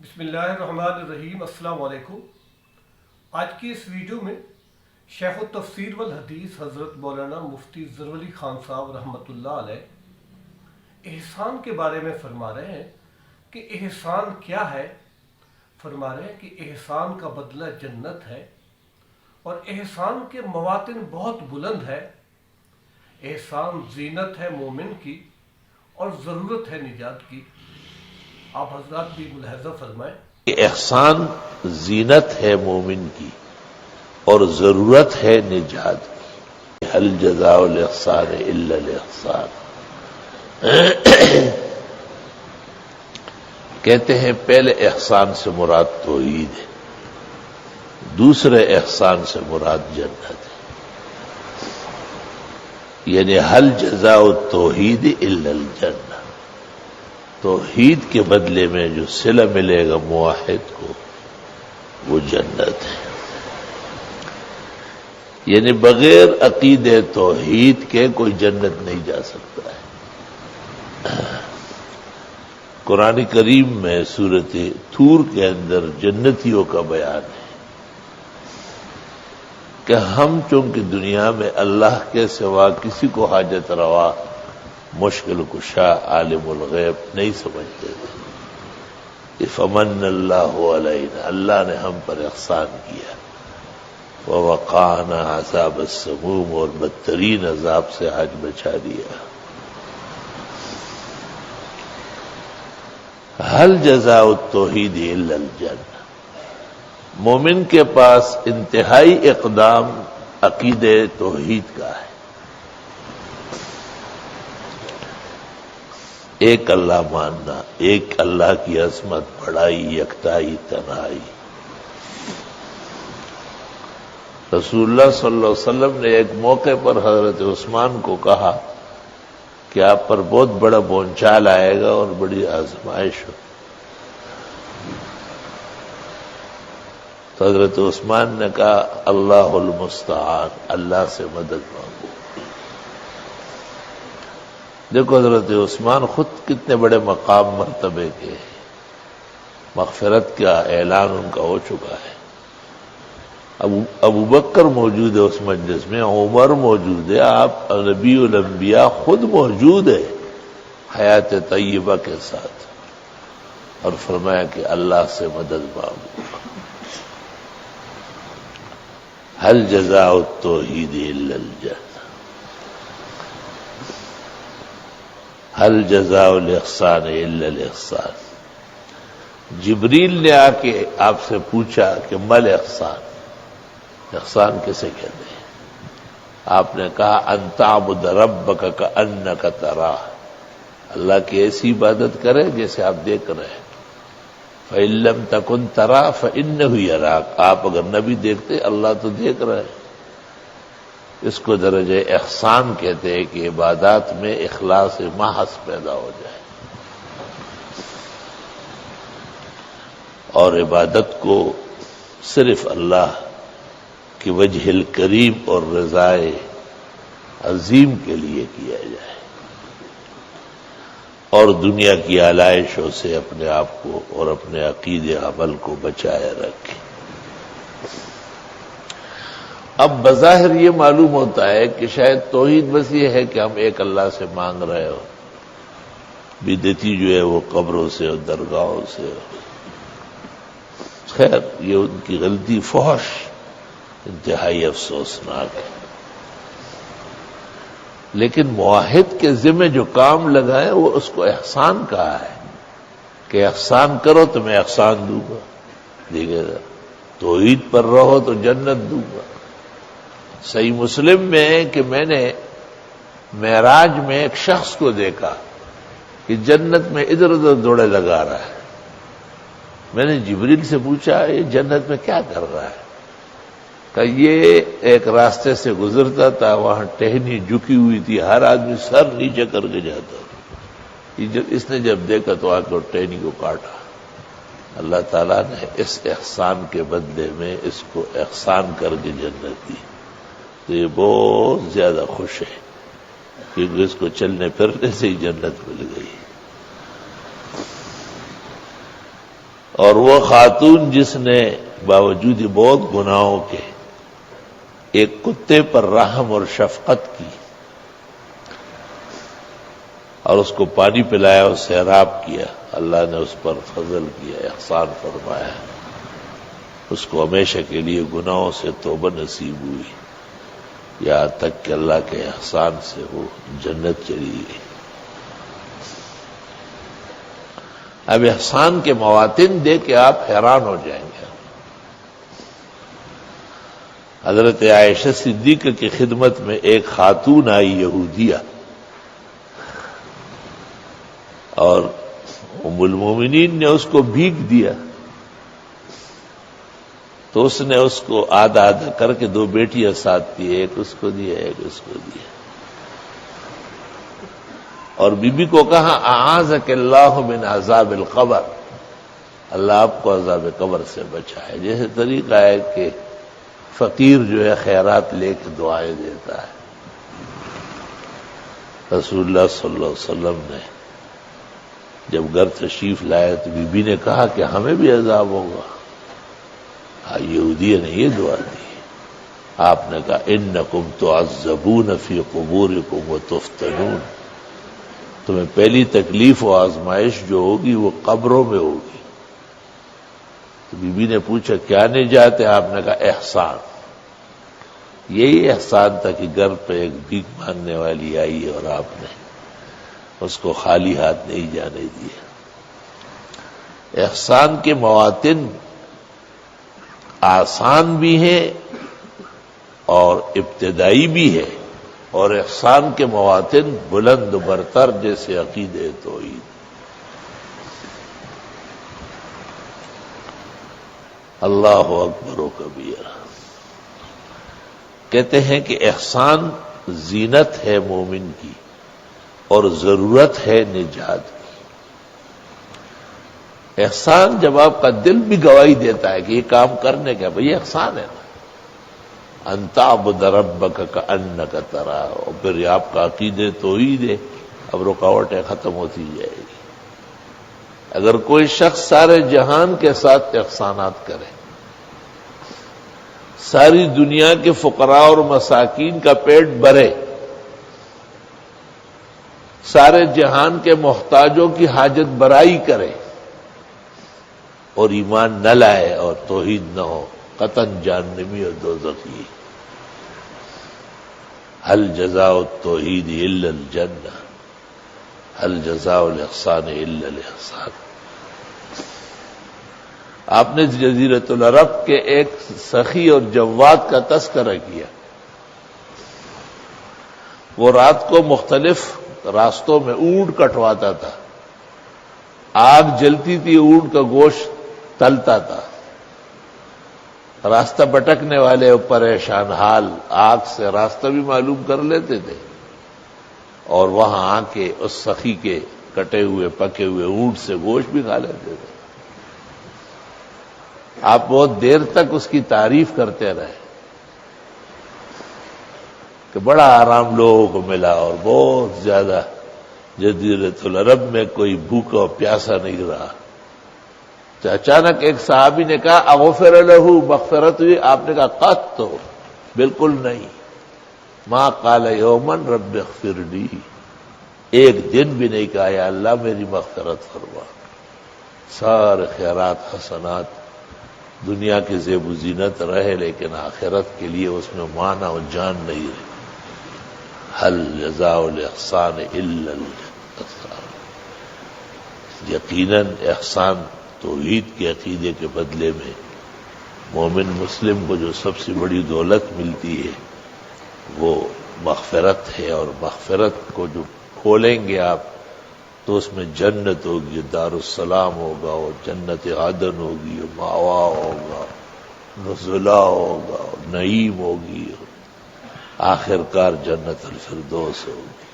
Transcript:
بسم اللہ الرحمن الرحیم۔ السلام علیکم۔ آج کی اس ویڈیو میں شیخ التفسیر والحدیث حضرت مولانا مفتی ظفر علی خان صاحب رحمۃ اللہ علیہ احسان کے بارے میں فرما رہے ہیں کہ احسان کیا ہے۔ فرما رہے ہیں کہ احسان کا بدلہ جنت ہے اور احسان کے مواطن بہت بلند ہے۔ احسان زینت ہے مومن کی اور ضرورت ہے نجات کی۔ آپ حضرات بھی ملاحظہ فرمائیں۔ احسان زینت ہے مومن کی اور ضرورت ہے نجات کی۔ هل جزاء الاحسان الا الاحسان۔ کہتے ہیں پہلے احسان سے مراد توحید ہے، دوسرے احسان سے مراد جنت ہے۔ یعنی هل جزاء التوحید الا الجنہ، توحید کے بدلے میں جو صلہ ملے گا موحد کو وہ جنت ہے۔ یعنی بغیر عقید توحید کے کوئی جنت نہیں جا سکتا ہے۔ قرآن کریم میں سورۃ طور کے اندر جنتیوں کا بیان ہے کہ ہم چونکہ دنیا میں اللہ کے سوا کسی کو حاجت روا، مشکل کشا، عالم الغیب نہیں سمجھتے تھے۔ فمن اللہ علینا، اللہ نے ہم پر احسان کیا، ووقانا عذاب السموم، اور بدترین عذاب سے آج بچا دیا۔ هل جزاء التوحید الا الجنہ، مومن کے پاس انتہائی اقدام عقید توحید کا ہے۔ ایک اللہ ماننا، ایک اللہ کی عظمت، بڑائی، یکتائی، تنہائی۔ رسول اللہ صلی اللہ علیہ وسلم نے ایک موقع پر حضرت عثمان کو کہا کہ آپ پر بہت بڑا بونچال آئے گا اور بڑی آزمائش ہو۔ تو حضرت عثمان نے کہا اللہ المستعان، اللہ سے مدد مانگو۔ دیکھو حضرت عثمان خود کتنے بڑے مقام مرتبے کے، مغفرت کا اعلان ان کا ہو چکا ہے۔ ابو بکر موجود ہے اس مجلس میں، عمر موجود ہے، آپ نبی الانبیاء خود موجود ہے حیات طیبہ کے ساتھ، اور فرمایا کہ اللہ سے مدد مانگو۔ هل جزاء التوحید الا الجنہ، هل جزاء الاحسان الا الاحسان۔ جبریل نے آ کے آپ سے پوچھا کہ مل احسان، احسان کسے کہتے ہیں؟ آپ نے کہا ان تعبد ربک کأنک تراہ، اللہ کی ایسی عبادت کرے جیسے آپ دیکھ رہے ہیں۔ فإن لم تکن تراہ فإنہ یراک، آپ اگر نہ بھی دیکھتے اللہ تو دیکھ رہے ہیں۔ اس کو درجہ احسان کہتے ہیں کہ عبادات میں اخلاص محض پیدا ہو جائے، اور عبادت کو صرف اللہ کی وجہ الکریم اور رضائے عظیم کے لیے کیا جائے، اور دنیا کی آلائشوں سے اپنے آپ کو اور اپنے عقید عمل کو بچائے رکھے۔ اب بظاہر یہ معلوم ہوتا ہے کہ شاید توحید بس یہ ہے کہ ہم ایک اللہ سے مانگ رہے ہو، بدعتی جو ہے وہ قبروں سے اور درگاہوں سے۔ خیر یہ ان کی غلطی فحش انتہائی افسوسناک ہے، لیکن موحد کے ذمہ جو کام لگائے وہ اس کو احسان کہا ہے کہ احسان کرو تو میں احسان دوں گا، دیکھے گا توحید پر رہو تو جنت دوں گا۔ صحیح مسلم میں ہے کہ میں نے معراج میں ایک شخص کو دیکھا کہ جنت میں ادھر ادھر دوڑے لگا رہا ہے۔ میں نے جبریل سے پوچھا یہ جنت میں کیا کر رہا ہے؟ کہ یہ ایک راستے سے گزرتا تھا، وہاں ٹہنی جھکی ہوئی تھی، ہر آدمی سر نیچے کر کے جاتا تھا۔ اس نے جب دیکھا تو آ کر ٹہنی کو کاٹا۔ اللہ تعالیٰ نے اس احسان کے بدلے میں اس کو احسان کر کے جنت دی، تو یہ بہت زیادہ خوش ہے کیونکہ اس کو چلنے پھرنے سے ہی جنت مل گئی۔ اور وہ خاتون جس نے باوجود بہت گناہوں کے ایک کتے پر رحم اور شفقت کی اور اس کو پانی پلایا اور سیراب کیا، اللہ نے اس پر فضل کیا، احسان فرمایا، اس کو ہمیشہ کے لیے گناہوں سے توبہ نصیب ہوئی، یہاں تک کہ اللہ کے احسان سے وہ جنت چلی گئی۔ اب احسان کے مواطن دیکھ کے آپ حیران ہو جائیں گے۔ حضرت عائشہ صدیقہ کی خدمت میں ایک خاتون آئی یہودیہ، اور ام المومنین نے اس کو بھیگ دیا، تو اس نے اس کو آدھا آدھا کر کے دو بیٹیاں ساتھ دی، ایک اس کو دیا ایک اس کو دیا، اور بی بی کو کہا اعاذک اللہ من عذاب القبر، اللہ آپ کو عذاب قبر سے بچائے۔ جیسے طریقہ ہے کہ فقیر جو ہے خیرات لے کے دعائیں دیتا ہے، رسول اللہ صلی اللہ علیہ وسلم نے جب گھر تشریف لائے تو بی بی نے کہا کہ ہمیں بھی عذاب ہوگا، یہودیہ نے یہ دعا دی، آپ نے کہا انکم تعذبون فی قبورکم وتفتنون، تمہیں پہلی تکلیف و آزمائش جو ہوگی وہ قبروں میں ہوگی۔ تو بی بی نے پوچھا کیا نجات ہے؟ آپ نے کہا احسان۔ یہی احسان تھا کہ گھر پہ ایک بھیک مانگنے والی آئی اور آپ نے اس کو خالی ہاتھ نہیں جانے دیا۔ احسان کے مواطن آسان بھی ہیں اور ابتدائی بھی ہے، اور احسان کے مواطن بلند و برتر جیسے عقیدہ توحید۔ اللہ اکبر و کبیرہ۔ کہتے ہیں کہ احسان زینت ہے مومن کی اور ضرورت ہے نجات کی۔ احسان جب آپ کا دل بھی گواہی دیتا ہے کہ یہ کام کرنے کا، بھئی احسان ہے نا، ان تعبد ربک کأنک تراہ، اور پھر آپ کا عقیدہ توحید ہے، اب رکاوٹیں ختم ہوتی جائے گی۔ اگر کوئی شخص سارے جہان کے ساتھ احسانات کرے، ساری دنیا کے فقراء اور مساکین کا پیٹ بھرے، سارے جہان کے محتاجوں کی حاجت برائی کرے، اور ایمان نہ لائے اور توحید نہ ہو، قطعاً جہنمی اور دوزخی۔ هل جزاء التوحید الا الجنہ، هل جزاء الاحسان الا الاحسان۔ آپ نے جزیرۃ العرب کے ایک سخی اور جواد کا تذکرہ کیا، وہ رات کو مختلف راستوں میں اونٹ کٹواتا تھا، آگ جلتی تھی، اونٹ کا گوشت تلتا تھا، راستہ بھٹکنے والے پریشان حال آگ سے راستہ بھی معلوم کر لیتے تھے، اور وہاں آ کے اس سخی کے کٹے ہوئے پکے ہوئے اونٹ سے گوشت بھی کھا لیتے تھے۔ آپ بہت دیر تک اس کی تعریف کرتے رہے کہ بڑا آرام لوگوں کو ملا، اور بہت زیادہ جزیرۃ العرب میں کوئی بھوکا اور پیاسا نہیں رہا۔ تو اچانک ایک صحابی نے کہا اغفر لہ، مغفرت ہوئی؟ آپ نے کہا قط، بالکل نہیں، ما قال یومن رب اغفر لی، ایک دن بھی نہیں کہا یا اللہ میری مغفرت فرما۔ سارے خیرات حسنات دنیا کے زیب و زینت رہے، لیکن آخرت کے لیے اس میں معنی و جان نہیں رہے۔ هل جزاء الاحسان الا الاحسان۔ یقیناً احسان توحید کے عقیدے کے بدلے میں مومن مسلم کو جو سب سے بڑی دولت ملتی ہے وہ مغفرت ہے، اور مغفرت کو جو کھولیں گے آپ تو اس میں جنت ہوگی، دار السلام ہوگا، اور جنت عدن ہوگی، ماوا ہوگا، نزلہ ہوگا، نعیم ہوگی، آخر کار جنت الفردوس ہوگی۔